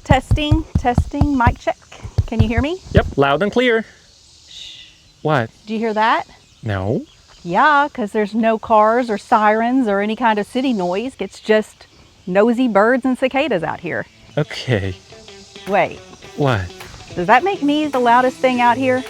Testing, testing, mic check. Can you hear me? Yep, loud and clear. Shh. What? Do you hear that? No. Yeah, because there's no cars or sirens or any kind of city noise. It's just nosy birds and cicadas out here. Okay. Wait, What? does that make me the loudest thing out here?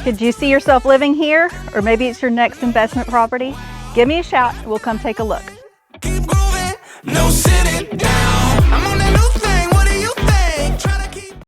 Could you see yourself living here? Or maybe it's your next investment property? Give me a shout, we'll come take a look. Keep grooving, no